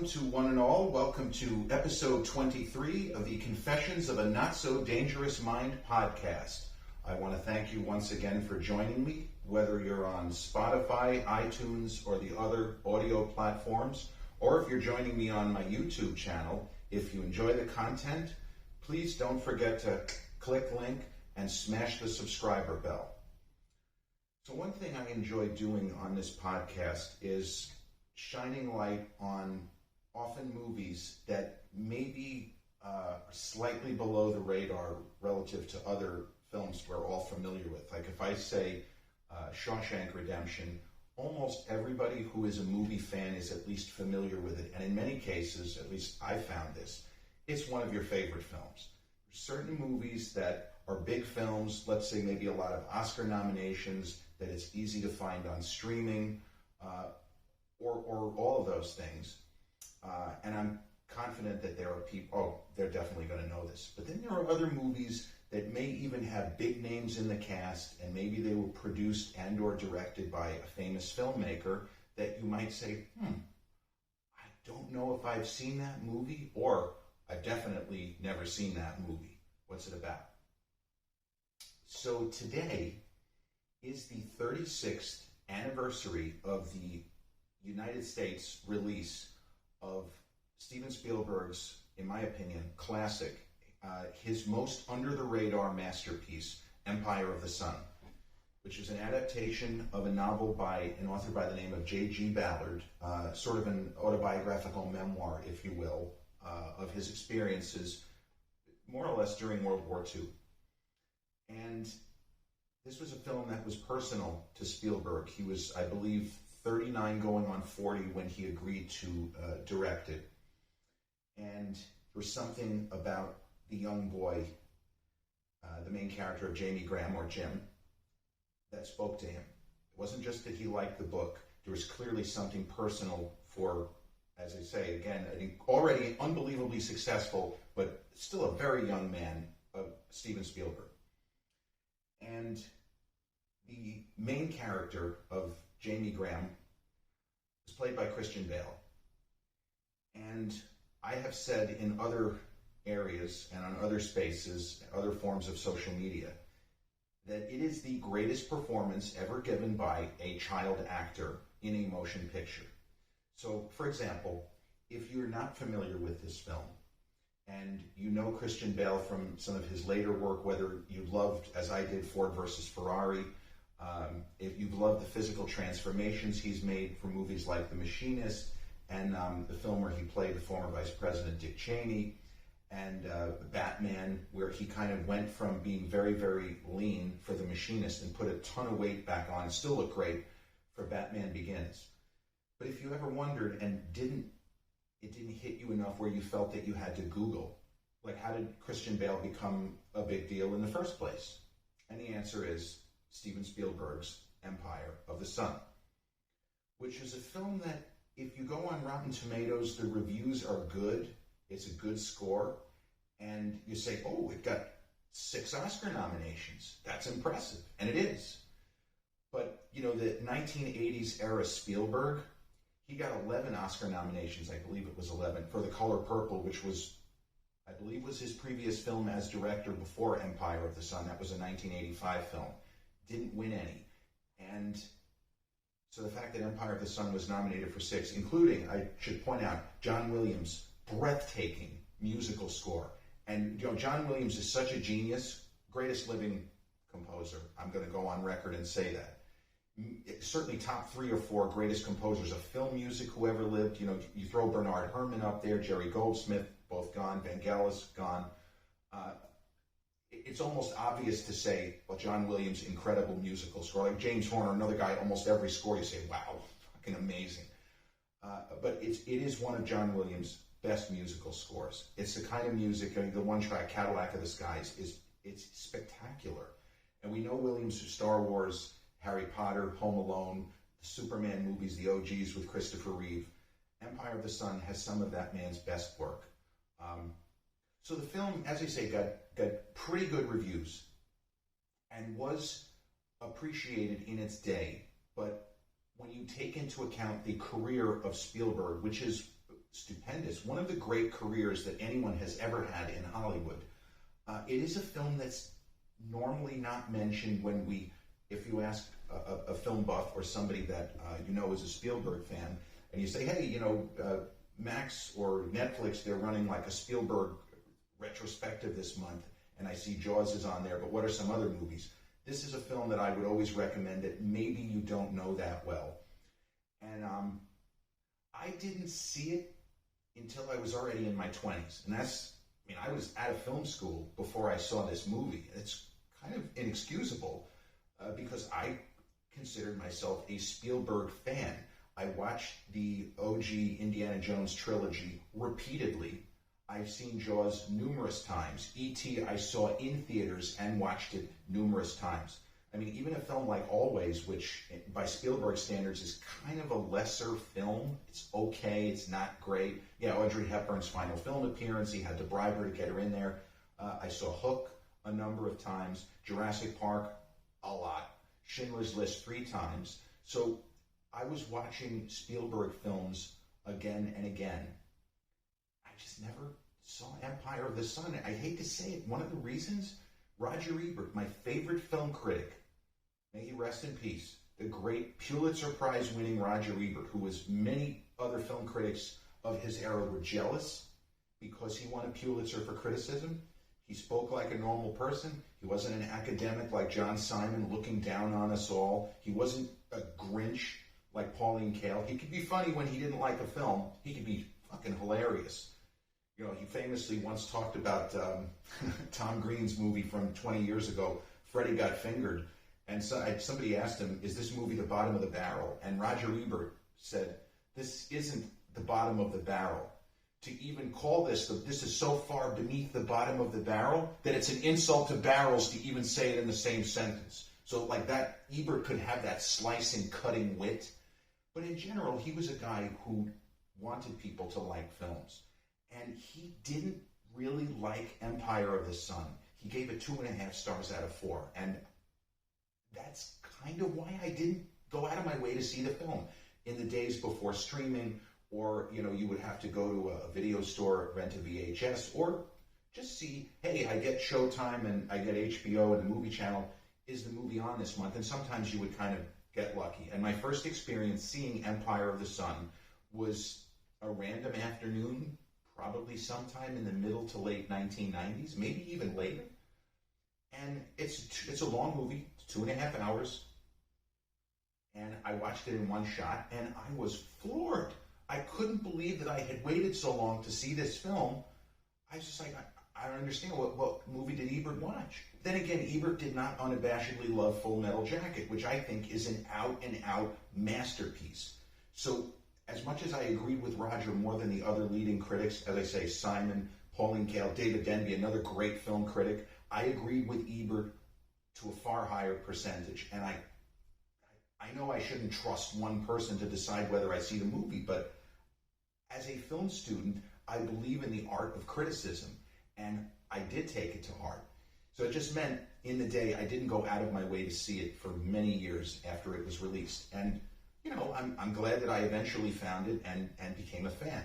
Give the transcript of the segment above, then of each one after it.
Welcome to one and all. Welcome to episode 23 of the Confessions of a Not So Dangerous Mind podcast. I want to thank you once again for joining me, whether you're on Spotify, iTunes, or the other audio platforms, or if you're joining me on my YouTube channel. If you enjoy the content, please don't forget to click link and smash the subscriber bell. So one thing I enjoy doing on this podcast is shining light on often movies that may be slightly below the radar relative to other films we're all familiar with. Like if I say Shawshank Redemption, almost everybody who is a movie fan is at least familiar with it. And in many cases, at least I found this, it's one of your favorite films. There's certain movies that are big films, let's say maybe a lot of Oscar nominations, that it's easy to find on streaming, or all of those things. And I'm confident that there are people, they're definitely going to know this. But then there are other movies that may even have big names in the cast, and maybe they were produced and or directed by a famous filmmaker that you might say, I don't know if I've seen that movie, or I've definitely never seen that movie. What's it about? So today is the 36th anniversary of the United States release of Steven Spielberg's, in my opinion, classic, his most under-the-radar masterpiece, Empire of the Sun, which is an adaptation of a novel by an author by the name of J.G. Ballard, sort of an autobiographical memoir, if you will, of his experiences, more or less during World War II. And this was a film that was personal to Spielberg. He was, I believe, 39 going on 40 when he agreed to direct it. And there was something about the young boy, the main character of Jamie Graham, or Jim, that spoke to him. It wasn't just that he liked the book. There was clearly something personal for, as I say, again, an already unbelievably successful, but still a very young man, Steven Spielberg. And the main character of Jamie Graham is played by Christian Bale. And I have said in other areas and on other spaces, other forms of social media, that it is the greatest performance ever given by a child actor in a motion picture. So, for example, if you're not familiar with this film, and you know Christian Bale from some of his later work, whether you loved, as I did, Ford versus Ferrari, if you've loved the physical transformations he's made for movies like The Machinist, and the film where he played the former Vice President Dick Cheney, and Bateman, where he kind of went from being very, very lean for The Machinist and put a ton of weight back on, still look great for Batman Begins. But if you ever wondered and it didn't hit you enough where you felt that you had to Google, like, how did Christian Bale become a big deal in the first place? And the answer is Steven Spielberg's Empire of the Sun, which is a film that, if you go on Rotten Tomatoes, the reviews are good. It's a good score. And you say, oh, it got 6 Oscar nominations. That's impressive. And it is. But, you know, the 1980s era Spielberg, he got 11 Oscar nominations, I believe it was 11, for The Color Purple, which was, I believe, was his previous film as director before Empire of the Sun. That was a 1985 film. Didn't win any. And so the fact that Empire of the Sun was nominated for 6, including, I should point out, John Williams' breathtaking musical score. And, you know, John Williams is such a genius, greatest living composer. I'm going to go on record and say that. Certainly top 3 or 4 greatest composers of film music who ever lived. You know, you throw Bernard Herrmann up there, Jerry Goldsmith, both gone, Vangelis, gone. It's almost obvious to say, well, John Williams' incredible musical score. Like James Horner, another guy, almost every score you say, wow, fucking amazing. But it is one of John Williams' best musical scores. It's the kind of music, I mean, the one-track Cadillac of the Skies, it's spectacular. And we know Williams for Star Wars, Harry Potter, Home Alone, the Superman movies, the OGs with Christopher Reeve. Empire of the Sun has some of that man's best work. So the film, as I say, got pretty good reviews and was appreciated in its day. But when you take into account the career of Spielberg, which is stupendous, one of the great careers that anyone has ever had in Hollywood. It is a film that's normally not mentioned if you ask a film buff or somebody that is a Spielberg fan, and you say, hey, Max or Netflix, they're running like a Spielberg retrospective this month, and I see Jaws is on there, but what are some other movies? This is a film that I would always recommend that maybe you don't know that well. And I didn't see it until I was already in my 20s. And I was out of film school before I saw this movie. It's kind of inexcusable because I considered myself a Spielberg fan. I watched the OG Indiana Jones trilogy repeatedly. I've seen Jaws numerous times. E.T. I saw in theaters and watched it numerous times. I mean, even a film like Always, which by Spielberg standards is kind of a lesser film. It's okay, it's not great. Yeah, Audrey Hepburn's final film appearance, he had to bribe her to get her in there. I saw Hook a number of times, Jurassic Park a lot, Schindler's List 3 times. So I was watching Spielberg films again and again. I just never saw Empire of the Sun. I hate to say it, one of the reasons, Roger Ebert, my favorite film critic, may he rest in peace, the great Pulitzer Prize winning Roger Ebert, who was many other film critics of his era were jealous because he won a Pulitzer for criticism. He spoke like a normal person. He wasn't an academic like John Simon looking down on us all. He wasn't a Grinch like Pauline Kael. He could be funny when he didn't like a film. He could be fucking hilarious. He famously once talked about Tom Green's movie from 20 years ago, Freddie Got Fingered. And so somebody asked him, is this movie the bottom of the barrel? And Roger Ebert said, this isn't the bottom of the barrel. To even call this is so far beneath the bottom of the barrel that it's an insult to barrels to even say it in the same sentence. So like that, Ebert could have that slicing, cutting wit. But in general, he was a guy who wanted people to like films. And he didn't really like Empire of the Sun. He gave it 2.5 stars out of 4. And that's kind of why I didn't go out of my way to see the film. In the days before streaming, or, you would have to go to a video store, rent a VHS, or just see, hey, I get Showtime and I get HBO and the movie channel. Is the movie on this month? And sometimes you would kind of get lucky. And my first experience seeing Empire of the Sun was a random afternoon, probably sometime in the middle to late 1990s, maybe even later. And it's a long movie, it's 2.5 hours. And I watched it in one shot, and I was floored. I couldn't believe that I had waited so long to see this film. I was just like, I don't understand. What movie did Ebert watch? Then again, Ebert did not unabashedly love Full Metal Jacket, which I think is an out-and-out masterpiece. So as much as I agreed with Roger more than the other leading critics, as I say, Simon, Pauline Kael, David Denby, another great film critic, I agreed with Ebert to a far higher percentage. And I know I shouldn't trust one person to decide whether I see the movie, but as a film student, I believe in the art of criticism, and I did take it to heart. So it just meant, in the day, I didn't go out of my way to see it for many years after it was released. And, I'm glad that I eventually found it and became a fan.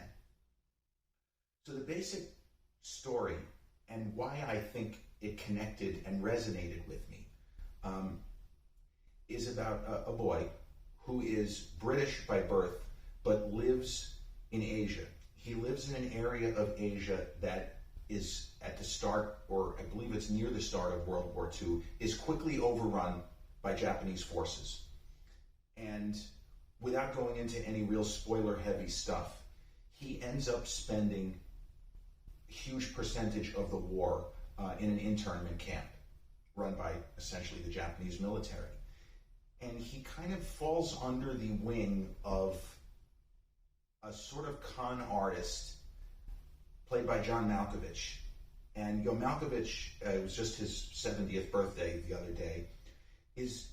So the basic story and why I think it connected and resonated with me is about a boy who is British by birth but lives in Asia. He lives in an area of Asia that is at the start, or I believe it's near the start of World War II, is quickly overrun by Japanese forces. And without going into any real spoiler-heavy stuff, he ends up spending a huge percentage of the war in an internment camp run by essentially the Japanese military. And he kind of falls under the wing of a sort of con artist played by John Malkovich. And Malkovich, it was just his 70th birthday the other day, is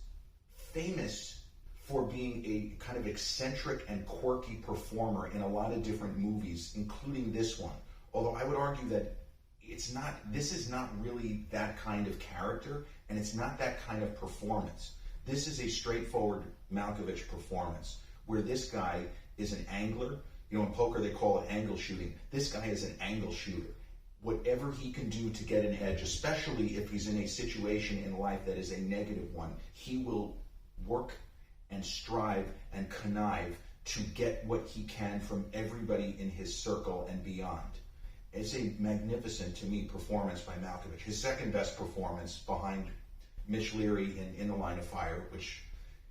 famous for being a kind of eccentric and quirky performer in a lot of different movies, including this one. Although I would argue that this is not really that kind of character, and it's not that kind of performance. This is a straightforward Malkovich performance, where this guy is an angler, You know, in poker they call it angle shooting. This guy is an angle shooter. Whatever he can do to get an edge, especially if he's in a situation in life that is a negative one, he will work and strive and connive to get what he can from everybody in his circle and beyond. It's a magnificent, to me, performance by Malkovich. His second best performance behind Mitch Leary in The Line of Fire, which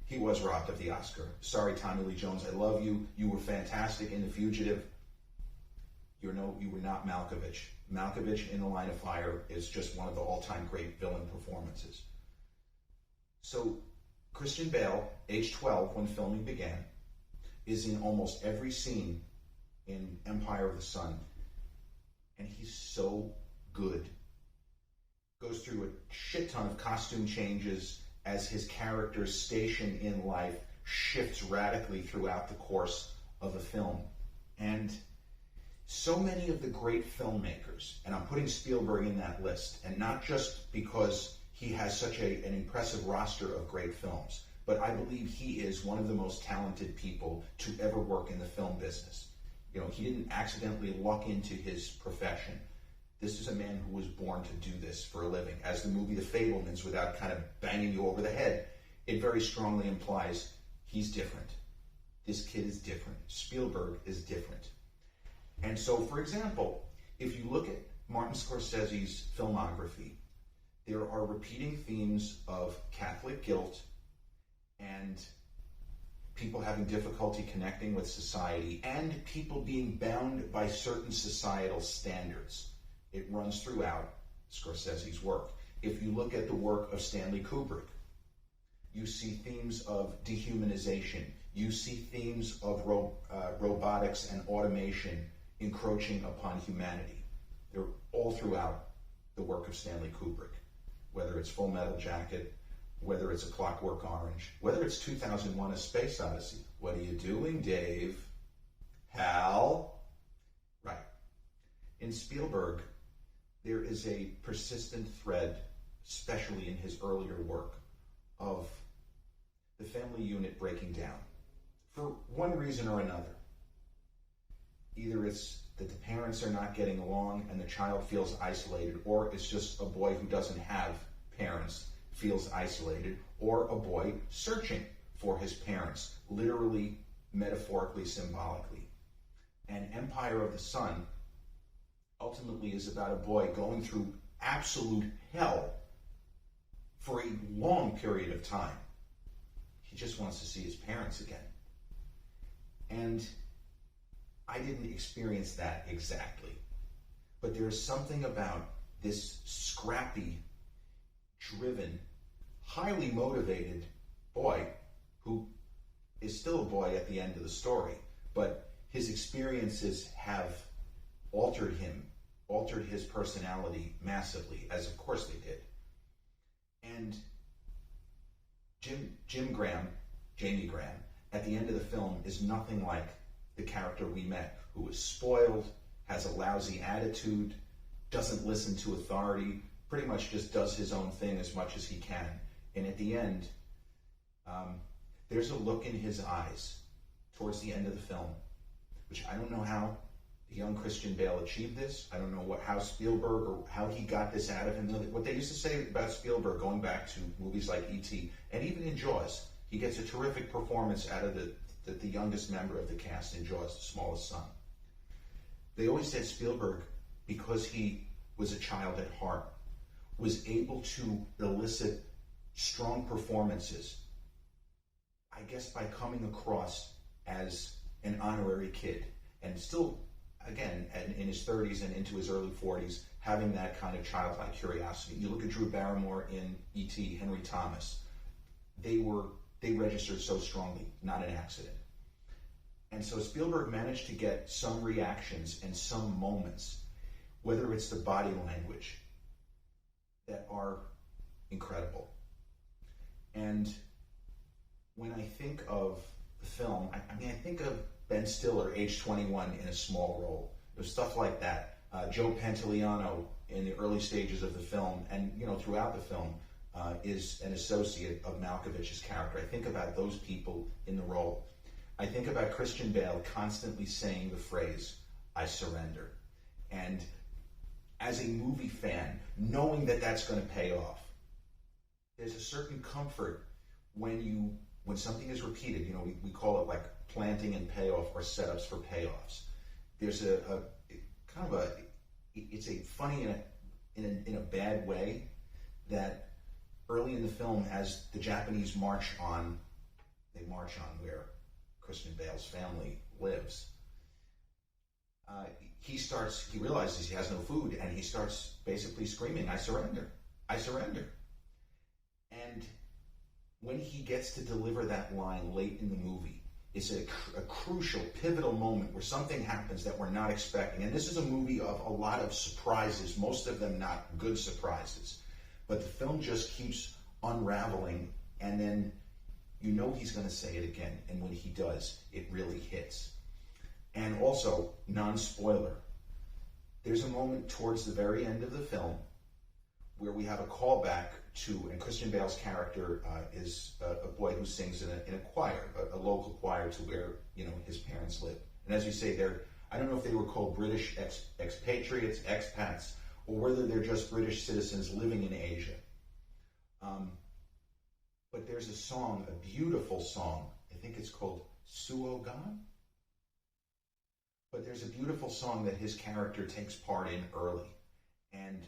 he was robbed of the Oscar. Sorry, Tommy Lee Jones, I love you. You were fantastic in The Fugitive. You were not Malkovich. Malkovich in The Line of Fire is just one of the all-time great villain performances. So Christian Bale, age 12 when filming began, is in almost every scene in Empire of the Sun. And he's so good. Goes through a shit ton of costume changes as his character's station in life shifts radically throughout the course of the film. And so many of the great filmmakers, and I'm putting Spielberg in that list, and not just because he has such an impressive roster of great films, but I believe he is one of the most talented people to ever work in the film business. You know, he didn't accidentally luck into his profession. This is a man who was born to do this for a living. As the movie The Fabelmans, without kind of banging you over the head, it very strongly implies he's different. This kid is different. Spielberg is different. And so, for example, if you look at Martin Scorsese's filmography, there are repeating themes of Catholic guilt and people having difficulty connecting with society and people being bound by certain societal standards. It runs throughout Scorsese's work. If you look at the work of Stanley Kubrick, you see themes of dehumanization. You see themes of robotics and automation encroaching upon humanity. They're all throughout the work of Stanley Kubrick, whether it's Full Metal Jacket, whether it's A Clockwork Orange, whether it's 2001: A Space Odyssey. What are you doing, Dave? Hal? Right. In Spielberg, there is a persistent thread, especially in his earlier work, of the family unit breaking down for one reason or another. Either it's that the parents are not getting along and the child feels isolated, or it's just a boy who doesn't have parents feels isolated, or a boy searching for his parents, literally, metaphorically, symbolically. And Empire of the Sun ultimately is about a boy going through absolute hell for a long period of time. He just wants to see his parents again. And I didn't experience that exactly. But there is something about this scrappy, driven, highly motivated boy who is still a boy at the end of the story, but his experiences have altered him, altered his personality massively, as of course they did. And Jamie Graham, at the end of the film, is nothing like the character we met, who is spoiled, has a lousy attitude, doesn't listen to authority, pretty much just does his own thing as much as he can. And at the end, there's a look in his eyes towards the end of the film, which I don't know how the young Christian Bale achieved this. I don't know how Spielberg, or how he got this out of him. What they used to say about Spielberg, going back to movies like E.T., and even in Jaws, he gets a terrific performance out of the youngest member of the cast in Jaws, the smallest son. They always said Spielberg, because he was a child at heart, was able to elicit strong performances, I guess by coming across as an honorary kid, and still, again, in his 30s and into his early 40s, having that kind of childlike curiosity. You look at Drew Barrymore in E.T., Henry Thomas. They registered so strongly, not an accident. And so Spielberg managed to get some reactions and some moments, whether it's the body language, that are incredible. And when I think of the film, I think of Ben Stiller, age 21, in a small role. There's stuff like that. Joe Pantoliano in the early stages of the film, and throughout the film, is an associate of Malkovich's character. I think about those people in the role. I think about Christian Bale constantly saying the phrase, "I surrender." And as a movie fan, knowing that that's going to pay off, there's a certain comfort when something is repeated. You know, we call it like planting and payoff, or setups for payoffs. There's it's a funny in a bad way that early in the film, as the Japanese march on where Christian Bale's family lives, he realizes he has no food, and he starts basically screaming, "I surrender, I surrender." And when he gets to deliver that line late in the movie, it's a crucial, pivotal moment where something happens that we're not expecting. And this is a movie of a lot of surprises, most of them not good surprises. But the film just keeps unraveling, and then you know he's going to say it again. And when he does, it really hits. And also, non-spoiler, there's a moment towards the very end of the film where we have a callback to, and Christian Bale's character is a boy who sings in a choir, a local choir to where, you know, his parents live. And as you say, I don't know if they were called British expatriates, expats, or whether they're just British citizens living in Asia. But there's a song, a beautiful song, I think it's called Suogan. But there's a beautiful song that his character takes part in early. And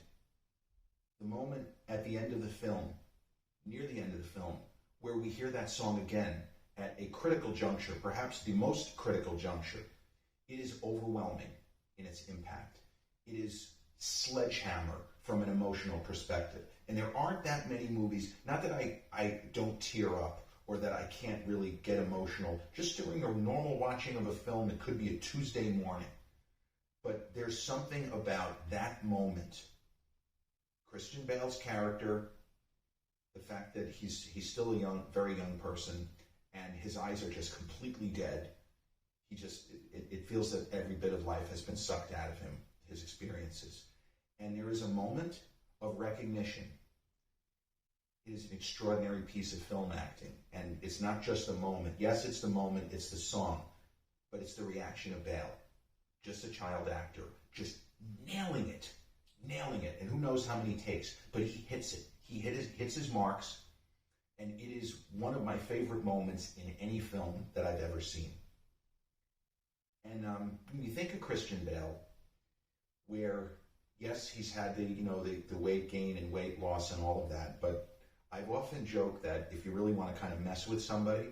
the moment at the end of the film, near the end of the film, where we hear that song again at a critical juncture, perhaps the most critical juncture, it is overwhelming in its impact. It is sledgehammer from an emotional perspective. And there aren't that many movies, not that I don't tear up or that I can't really get emotional, just during a normal watching of a film. It could be a Tuesday morning. But there's something about that moment. Christian Bale's character, the fact that he's still a very young person, and his eyes are just completely dead. It feels that every bit of life has been sucked out of him, his experiences. And there is a moment of recognition. It is an extraordinary piece of film acting. And it's not just a moment. Yes, it's the moment, it's the song, but it's the reaction of Bale. Just a child actor, just nailing it. And who knows how many takes, but he hits it. He hits his marks, and it is one of my favorite moments in any film that I've ever seen. And when you think of Christian Bale, where, yes, he's had the weight gain and weight loss and all of that, but I've often joked that if you really want to kind of mess with somebody,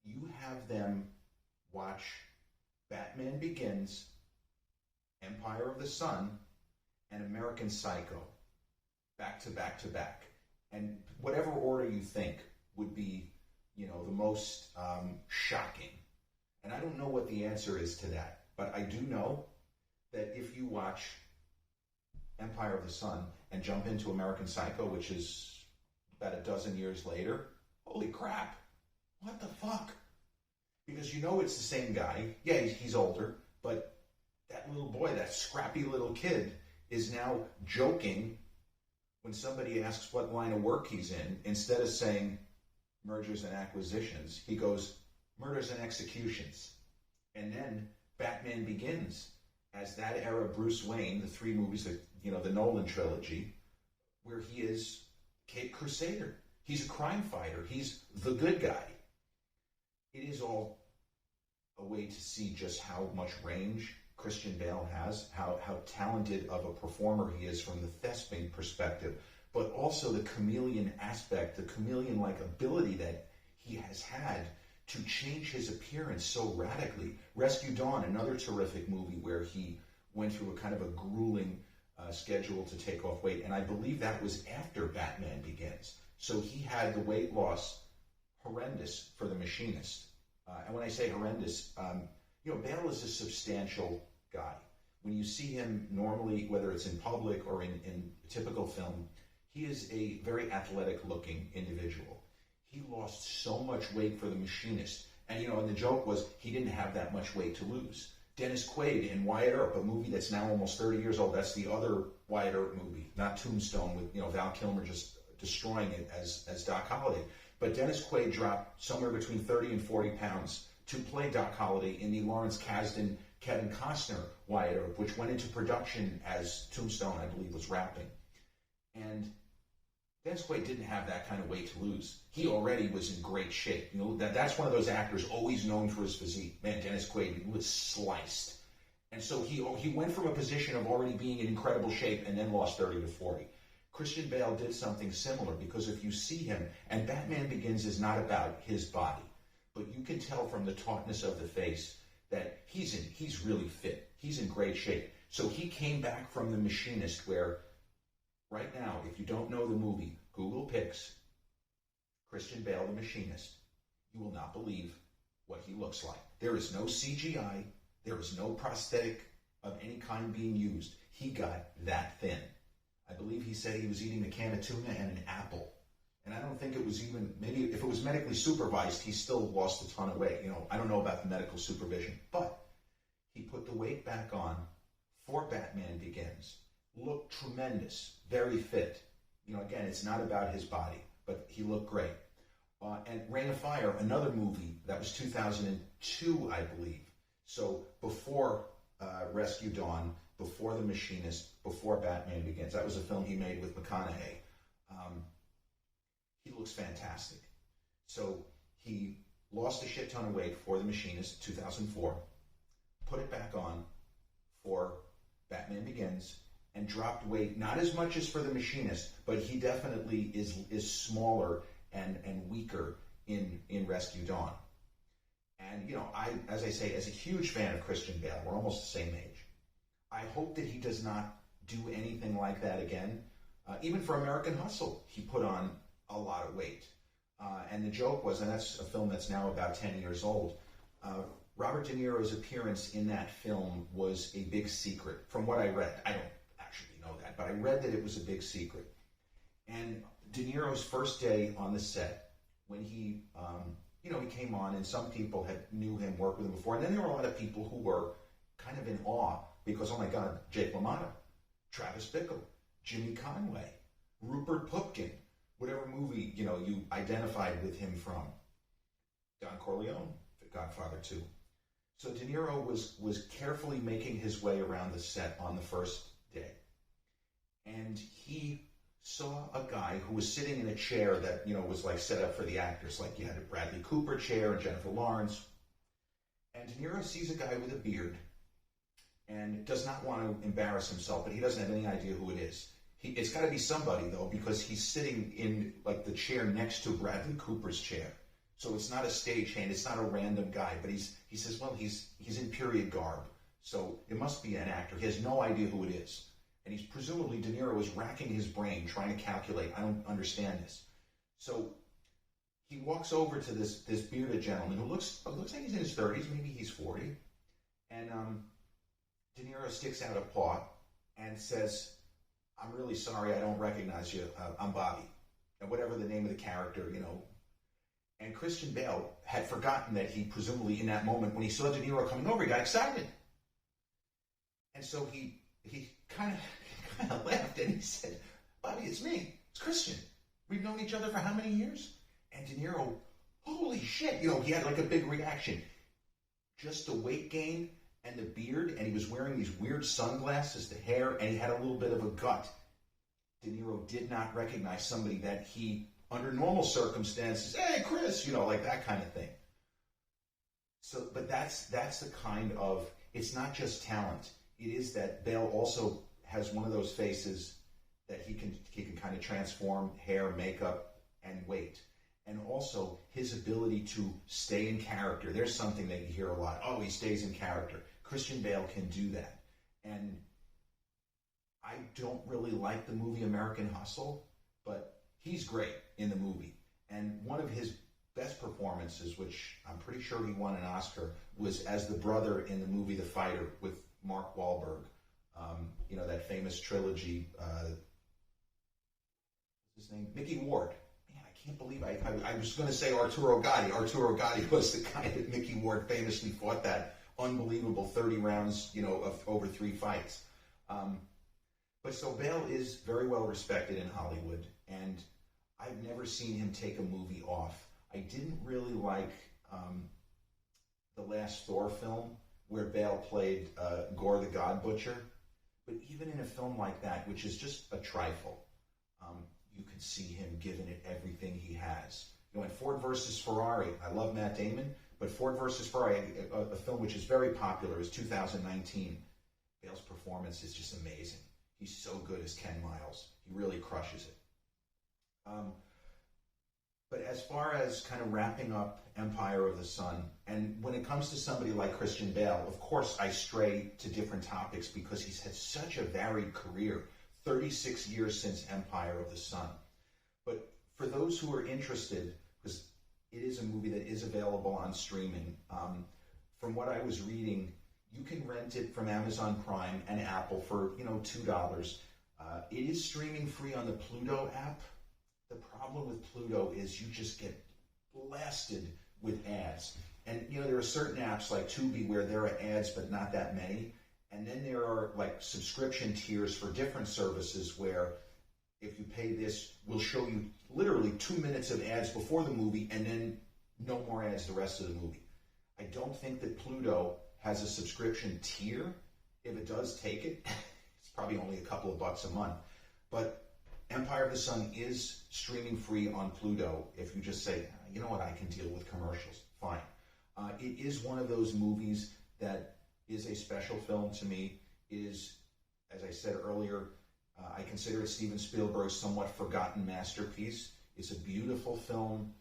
you have them watch Batman Begins, Empire of the Sun, and American Psycho, back to back to back. And whatever order you think would be, the most shocking. And I don't know what the answer is to that, but I do know that if you watch Empire of the Sun and jump into American Psycho, which is about a dozen years later, holy crap, what the fuck? Because it's the same guy. Yeah, he's older, but that little boy, that scrappy little kid, is now joking when somebody asks what line of work he's in. Instead of saying mergers and acquisitions, he goes murders and executions. And then Batman Begins as that era Bruce Wayne, the three movies that, the Nolan trilogy, where he is Cape Crusader. He's a crime fighter. He's the good guy. It is all a way to see just how much range Christian Bale has, how talented of a performer he is from the thespian perspective, but also the chameleon aspect, the chameleon-like ability that he has had to change his appearance so radically. Rescue Dawn, another terrific movie where he went through a kind of a grueling schedule to take off weight, and I believe that was after Batman Begins. So he had the weight loss horrendous for The Machinist. And when I say horrendous, Bale is a substantial guy. When you see him normally, whether it's in public or in typical film, he is a very athletic-looking individual. He lost so much weight for The Machinist. And, and the joke was he didn't have that much weight to lose. Dennis Quaid in Wyatt Earp, a movie that's now almost 30 years old. That's the other Wyatt Earp movie, not Tombstone, with Val Kilmer just destroying it as Doc Holliday. But Dennis Quaid dropped somewhere between 30 and 40 pounds to play Doc Holliday in the Lawrence Kasdan, Kevin Costner Wyatt Earp, which went into production as Tombstone, I believe, was wrapping. And Dennis Quaid didn't have that kind of weight to lose. He already was in great shape. You know, that's one of those actors always known for his physique. Man, Dennis Quaid was sliced. And so he went from a position of already being in incredible shape and then lost 30 to 40. Christian Bale did something similar, because if you see him, and Batman Begins is not about his body, but you can tell from the tautness of the face that he's really fit. He's in great shape. So he came back from The Machinist, where right now, if you don't know the movie, Google pics Christian Bale, The Machinist. You will not believe what he looks like. There is no CGI. There is no prosthetic of any kind being used. He got that thin. I believe he said he was eating a can of tuna and an apple. And I don't think it was even, maybe if it was medically supervised, he still lost a ton of weight. You know, I don't know about the medical supervision, but he put the weight back on for Batman Begins. Looked tremendous, very fit. You know, again, it's not about his body, but he looked great. And Reign of Fire, another movie, that was 2002, I believe. So before Rescue Dawn, before The Machinist, before Batman Begins. That was a film he made with McConaughey. He looks fantastic. So he lost a shit ton of weight for The Machinist, 2004, put it back on for Batman Begins, and dropped weight, not as much as for The Machinist, but he definitely is smaller and weaker in Rescue Dawn. And, you know, as I say, as a huge fan of Christian Bale, we're almost the same age, I hope that he does not do anything like that again. Even for American Hustle, he put on a lot of weight. And the joke was, and that's a film that's now about 10 years old, Robert De Niro's appearance in that film was a big secret. From what I read, I don't actually know that, but I read that it was a big secret. And De Niro's first day on the set, when he, he came on, and some people knew him, worked with him before, and then there were a lot of people who were kind of in awe because, oh my God, Jake LaMotta, Travis Bickle, Jimmy Conway, Rupert Pupkin, whatever movie, you identified with him from. Don Corleone, The Godfather 2. So De Niro was carefully making his way around the set on the first day. And he saw a guy who was sitting in a chair that, was like set up for the actors. Like you had a Bradley Cooper chair and Jennifer Lawrence. And De Niro sees a guy with a beard and does not want to embarrass himself, but he doesn't have any idea who it is. It's got to be somebody, though, because he's sitting in like the chair next to Bradley Cooper's chair. So it's not a stagehand, it's not a random guy, but he says, well, he's in period garb, so it must be an actor. He has no idea who it is. And he's presumably, De Niro is racking his brain trying to calculate, I don't understand this. So he walks over to this bearded gentleman who looks like he's in his 30s, maybe he's 40. And De Niro sticks out a paw and says, I'm really sorry, I don't recognize you. I'm Bobby. And whatever the name of the character, And Christian Bale had forgotten that he presumably, in that moment, when he saw De Niro coming over, he got excited. And so he kind of laughed and he said, Bobby, it's me. It's Christian. We've known each other for how many years? And De Niro, holy shit, he had like a big reaction. Just the weight gain and the beard, and he was wearing these weird sunglasses, the hair, and he had a little bit of a gut. De Niro did not recognize somebody that he, under normal circumstances, hey, Chris, like that kind of thing. So, but that's the kind of, it's not just talent. It is that Bale also has one of those faces that he can kind of transform hair, makeup, and weight. And also his ability to stay in character. There's something that you hear a lot. Oh, he stays in character. Christian Bale can do that. And I don't really like the movie American Hustle, but he's great in the movie. And one of his best performances, which I'm pretty sure he won an Oscar, was as the brother in the movie The Fighter with Mark Wahlberg. That famous trilogy. What's his name? Mickey Ward. Man, I can't believe I was going to say Arturo Gatti. Arturo Gatti was the guy that Mickey Ward famously fought that unbelievable 30 rounds, of over 3 fights. But so Bale is very well respected in Hollywood, and I I've never seen him take a movie off. I didn't really like the last Thor film where Bale played Gore the God Butcher. But even in a film like that, which is just a trifle, you can see him giving it everything he has. You know, in Ford versus Ferrari, I love Matt Damon, but Ford versus Ferrari, a film which is very popular, is 2019. Bale's performance is just amazing. He's so good as Ken Miles. He really crushes it. But as far as kind of wrapping up Empire of the Sun, and when it comes to somebody like Christian Bale, of course I stray to different topics because he's had such a varied career, 36 years since Empire of the Sun. But for those who are interested, because it is a movie that is available on streaming, from what I was reading, you can rent it from Amazon Prime and Apple for, $2. It is streaming free on the Pluto app. The problem with Pluto is you just get blasted with ads. And, there are certain apps like Tubi where there are ads, but not that many. And then there are like subscription tiers for different services where if you pay this, we'll show you literally 2 minutes of ads before the movie and then no more ads the rest of the movie. I don't think that Pluto has a subscription tier. If it does, take it. It's probably only a couple of bucks a month. But Empire of the Sun is streaming free on Pluto if you just say, you know what, I can deal with commercials. Fine. It is one of those movies that is a special film to me. Is, as I said earlier, I consider it Steven Spielberg's somewhat forgotten masterpiece. It's a beautiful film.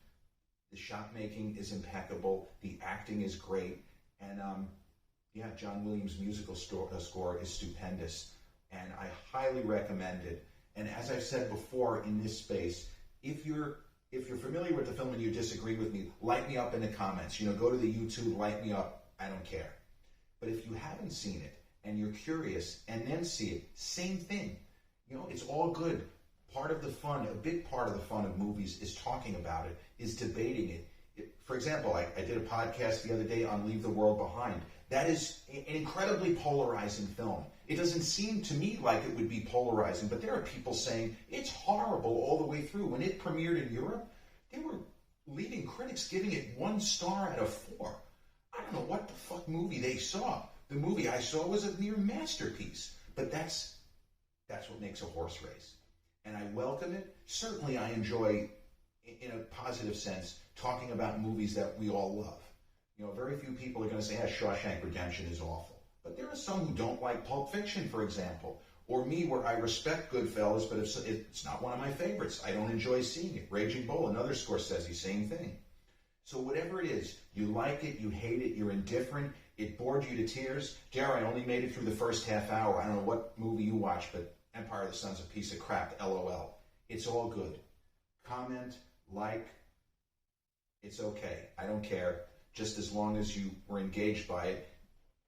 The shot making is impeccable. The acting is great. And John Williams' musical score is stupendous. And I highly recommend it. And as I've said before in this space, if you're familiar with the film and you disagree with me, light me up in the comments. Go to the YouTube, light me up. I don't care. But if you haven't seen it and you're curious and then see it, same thing. It's all good. Part of the fun, a big part of the fun of movies is talking about it, is debating it. For example, I did a podcast the other day on Leave the World Behind. That is an incredibly polarizing film. It doesn't seem to me like it would be polarizing, but there are people saying it's horrible all the way through. When it premiered in Europe, they were leading critics giving it 1 star out of 4. I don't know what the fuck movie they saw. The movie I saw was a near masterpiece. But that's what makes a horse race. And I welcome it. Certainly I enjoy, in a positive sense, talking about movies that we all love. Very few people are going to say, Shawshank Redemption is awful. But there are some who don't like Pulp Fiction, for example. Or me, where I respect Goodfellas, but it's not one of my favorites. I don't enjoy seeing it. Raging Bull, another Scorsese, same thing. So whatever it is, you like it, you hate it, you're indifferent, it bored you to tears. Jerry, I only made it through the first half hour. I don't know what movie you watch, but Empire of the Sun's a piece of crap, LOL. It's all good. Comment, like, it's okay. I don't care. Just as long as you were engaged by it.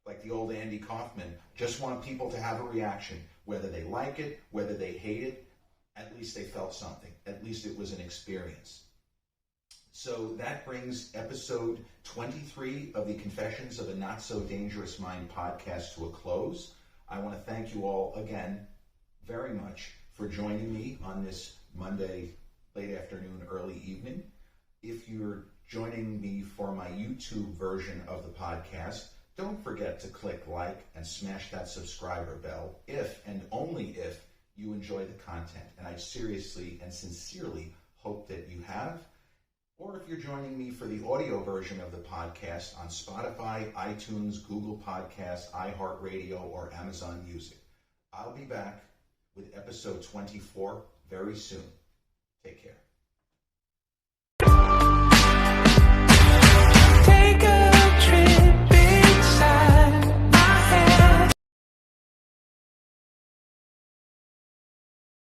Like the old Andy Kaufman, just want people to have a reaction. Whether they like it, whether they hate it, at least they felt something. At least it was an experience. So that brings episode 23 of the Confessions of a Not So Dangerous Mind podcast to a close. I want to thank you all again very much for joining me on this Monday late afternoon, early evening. If you're joining me for my YouTube version of the podcast, don't forget to click like and smash that subscriber bell if and only if you enjoy the content. And I seriously and sincerely hope that you have. Or if you're joining me for the audio version of the podcast on Spotify, iTunes, Google Podcasts, iHeartRadio, or Amazon Music. I'll be back with episode 24 very soon. Take care.